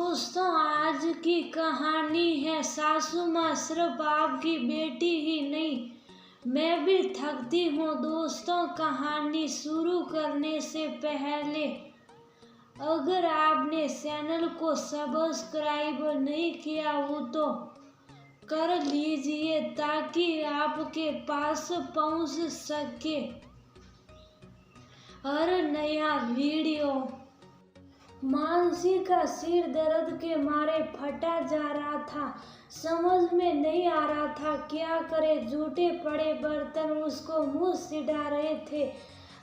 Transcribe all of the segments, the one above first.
दोस्तों, आज की कहानी है सासू माँ सिर्फ आपकी बेटी ही नहीं, मैं भी थकती हूँ। दोस्तों, कहानी शुरू करने से पहले अगर आपने चैनल को सब्सक्राइब नहीं किया हो तो कर लीजिए ताकि आपके पास पहुँच सके हर नया वीडियो। मानसी का सिर दर्द के मारे फटा जा रहा था। समझ में नहीं आ रहा था क्या करे। जूठे पड़े बर्तन उसको मुंह सिड़ा रहे थे।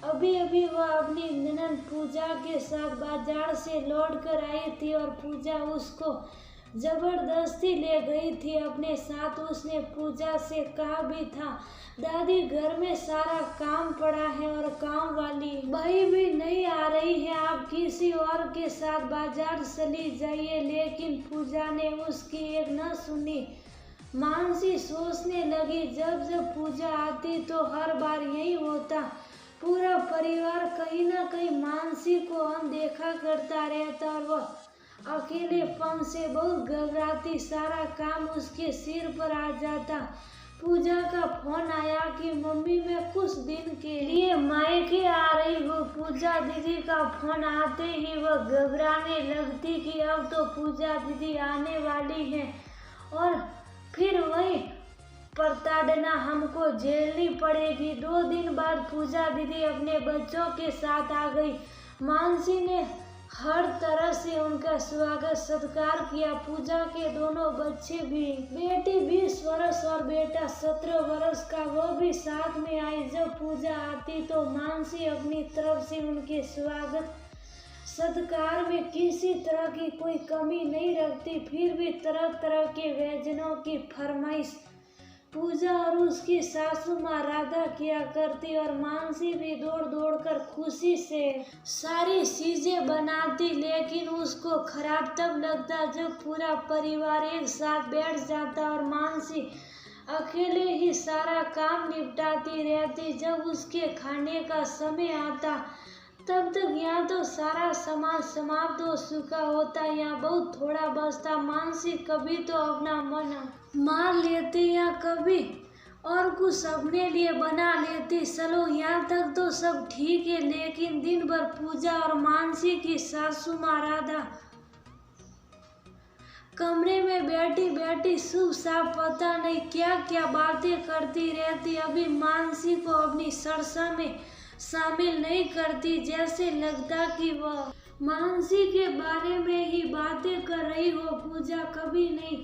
अभी अभी वह अपनी ननद पूजा के साथ बाजार से लौट कर आई थी और पूजा उसको जबरदस्ती ले गई थी अपने साथ। उसने पूजा से कहा भी था, दादी घर में सारा काम पड़ा है और काम वाली भाई भी नहीं आ रही है, आप किसी और के साथ बाजार चली जाइए। लेकिन पूजा ने उसकी एक न सुनी। मानसी सोचने लगी, जब जब पूजा आती तो हर बार यही होता। पूरा परिवार कहीं ना कहीं मानसी को अनदेखा करता रहता और वह अकेलेपन से बहुत घबराती। सारा काम उसके सिर पर आ जाता। पूजा का फोन आया कि मम्मी मैं कुछ दिन के लिए मायके आ रही हूँ। पूजा दीदी का फोन आते ही वह घबराने लगती कि अब तो पूजा दीदी आने वाली है और फिर वही प्रताड़ना हमको झेलनी पड़ेगी। 2 दिन बाद पूजा दीदी अपने बच्चों के साथ आ गई। मानसी ने हर तरह से उनका स्वागत सत्कार किया। पूजा के दोनों बच्चे भी, बेटी 20 वर्ष और बेटा 17 वर्ष का, वो भी साथ में आई। जब पूजा आती तो मानसी अपनी तरफ से उनके स्वागत सत्कार में किसी तरह की कोई कमी नहीं रखती। फिर भी तरह तरह के व्यंजनों की फरमाइश पूजा और उसकी सासू माँ राधा किया करती और मानसी भी दौड़ दौड़ कर खुशी से सारी चीजें बनाती। लेकिन उसको खराब तब लगता जब पूरा परिवार एक साथ बैठ जाता और मानसी अकेले ही सारा काम निपटाती रहती। जब उसके खाने का समय आता तब तक या तो सारा सामान समाप्त हो चुका होता या बहुत थोड़ा बचता। मानसी कभी तो अपना मन मार लेती या कभी और कुछ अपने लिए बना लेती। चलो यहाँ तक तो सब ठीक है, लेकिन दिन भर पूजा और मानसी की सासू माँ राधा कमरे में बैठी बैठी शुभ साफ पता नहीं क्या क्या बातें करती रहती। अभी मानसी को अपनी चर्चा में शामिल नहीं करती, जैसे लगता कि वह मानसी के बारे में ही बातें कर रही हो। पूजा कभी नहीं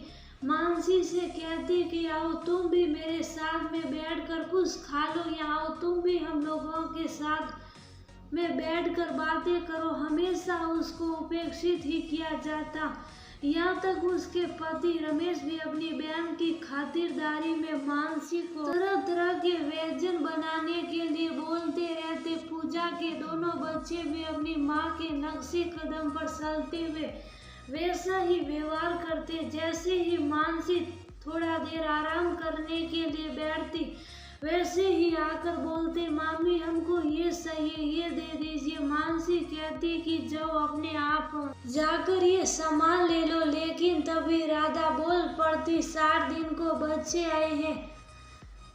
मानसी से कहती कि आओ तुम भी मेरे साथ में बैठकर कुछ खा लो या आओ तुम भी हम लोगों के साथ में बैठकर बातें करो। हमेशा उसको उपेक्षित ही किया जाता। यहाँ तक उसके पति रमेश भी अपनी बहन की खातिरदारी में मानसी को तरह तरह के व्यंजन बनाने के लिए बोलते रहते। पूजा के दोनों बच्चे भी अपनी माँ के नक्शे कदम पर चलते हुए वैसा ही व्यवहार करते। जैसे ही मानसी थोड़ा देर आराम करने के लिए बैठती वैसे ही आकर बोलते, मामी हमको ये चाहिए, ये दे दीजिए। मानसी कहती कि जाओ अपने आप जाकर ये सामान ले लो। लेकिन तभी राधा बोल पड़ती, 4 दिन को बच्चे आए हैं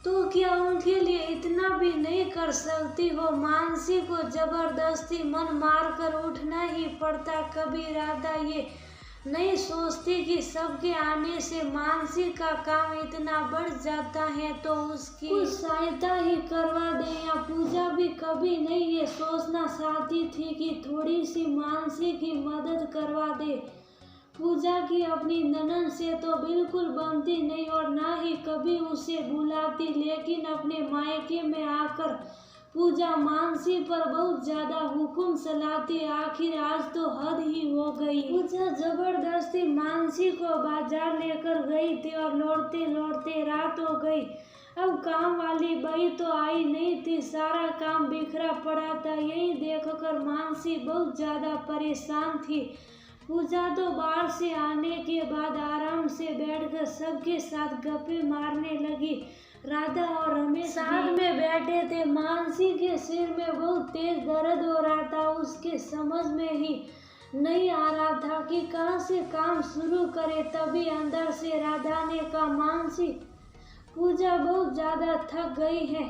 तो क्या उनके लिए इतना भी नहीं कर सकती हो। मानसी को जबरदस्ती मन मार कर उठना ही पड़ता। कभी राधा ये नहीं सोचती कि सबके आने से मानसी का काम इतना बढ़ जाता है तो उसकी कुछ सहायता ही करवा दे। या पूजा भी कभी नहीं ये सोचना चाहती थी कि थोड़ी सी मानसी की मदद करवा दे। पूजा की अपनी ननद से तो बिल्कुल बनती नहीं और ना ही कभी उसे बुलाती। लेकिन अपने मायके में आकर पूजा मानसी पर बहुत ज्यादा हुक्म चलाती। आखिर आज तो हद ही हो गई। पूजा जबरदस्ती मानसी को बाजार लेकर गई थी और लौटते लौटते रात हो गई। अब काम वाली बाई तो आई नहीं थी, सारा काम बिखरा पड़ा था। यही देखकर मानसी बहुत ज्यादा परेशान थी। पूजा तो बाहर से आने के बाद आराम से बैठकर सबके साथ गप्पे मारने लगी। राधा और रमेश साथ में बैठे थे। मानसी के सिर में बहुत तेज दर्द हो रहा था। उसके समझ में ही नहीं आ रहा था कि कहाँ से काम शुरू करे। तभी अंदर से राधा ने कहा, मानसी, पूजा बहुत ज़्यादा थक गई है,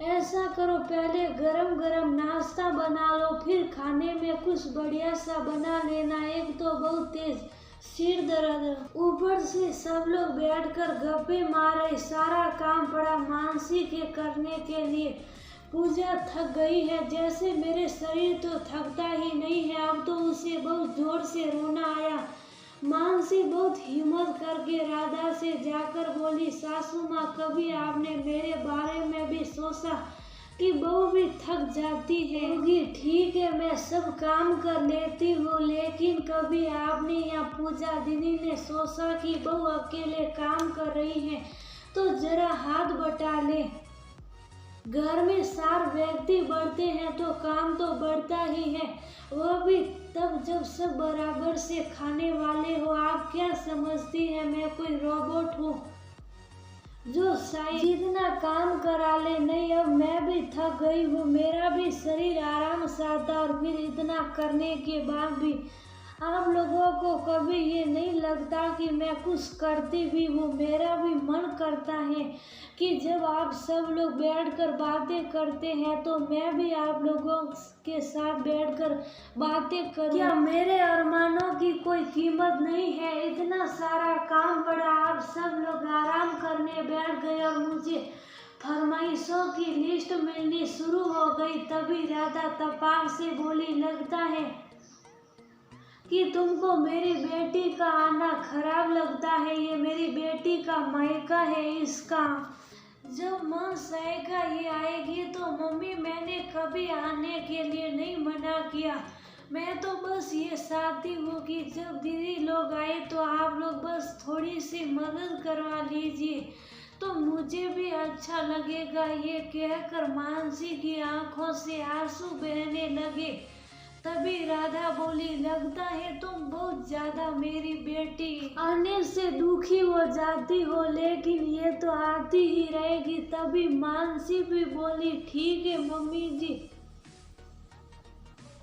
ऐसा करो पहले गरम गरम नाश्ता बना लो, फिर खाने में कुछ बढ़िया सा बना लेना। एक तो बहुत तेज सिर दर्द, ऊपर से सब लोग बैठकर गप्पे मार रहे। सारा काम पड़ा मानसी के करने के लिए। पूजा थक गई है, जैसे मेरे शरीर तो थकता ही नहीं है। अब तो उसे बहुत जोर से रोना आया। मानसी बहुत हिम्मत करके राधा से जाकर बोली, सासू माँ, कभी आपने मेरे बारे में भी सोचा कि बहू भी थक जाती है? ठीक है, मैं सब काम कर लेती हूँ, लेकिन कभी आपने या पूजा दीदी ने सोचा कि बहू अकेले काम कर रही है तो जरा हाथ बटा ले। घर में 4 व्यक्ति बढ़ते हैं तो काम तो बढ़ता ही है, वह भी तब जब सब बराबर से खाने वाले हो। आप क्या समझती हैं मैं कोई रोबोट हूँ जो शायद जितना काम करा ले? नहीं, अब मैं भी थक गई हूँ, मेरा भी शरीर आराम चाहता। और फिर इतना करने के बाद भी आप लोगों को कभी ये नहीं लगता कि मैं कुछ करती भी हूँ? मेरा भी मन करता है कि जब आप सब लोग बैठकर बातें करते हैं तो मैं भी आप लोगों के साथ बैठकर बातें करूं। क्या मेरे अरमानों की कोई कीमत नहीं है? इतना सारा काम पड़ा, आप सब लोग आराम करने बैठ गए और मुझे फरमाइशों की लिस्ट मिलनी शुरू हो गई। तभी राधा तपाक से बोली, लगता है कि तुमको मेरी बेटी का आना खराब लगता है। ये मेरी बेटी का मायका है, इसका जब मन चाहेगा ये आएगी। तो मम्मी, मैंने कभी आने के लिए नहीं मना किया, मैं तो बस ये चाहती हूँ कि जब दीदी लोग आए तो आप लोग बस थोड़ी सी मदद करवा लीजिए तो मुझे भी अच्छा लगेगा। ये कहकर मानसी की आंखों से आंसू बहने लगे। तभी राधा बोली, लगता है तुम बहुत ज्यादा मेरी बेटी आने से दुखी हो जाती हो, लेकिन ये तो आती ही रहेगी। तभी मानसी भी बोली, ठीक है मम्मी जी,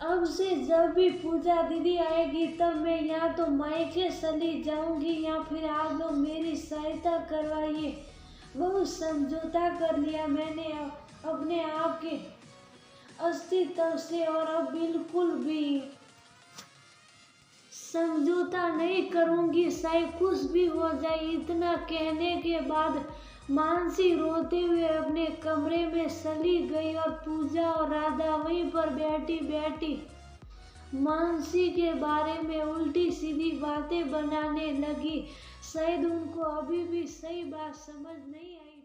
अब से जब भी पूजा दीदी आएगी तब मैं या तो मायके चली जाऊंगी या फिर आप लोग मेरी सहायता करवाइए। बहुत समझौता कर लिया मैंने अपने आप के अस्तित्व से, और अब बिल्कुल भी समझौता नहीं करूंगी, चाहे कुछ भी हो जाए। इतना कहने के बाद मानसी रोते हुए अपने कमरे में चली गई और पूजा और राधा वहीं पर बैठी बैठी मानसी के बारे में उल्टी सीधी बातें बनाने लगी। शायद उनको अभी भी सही बात समझ नहीं आई।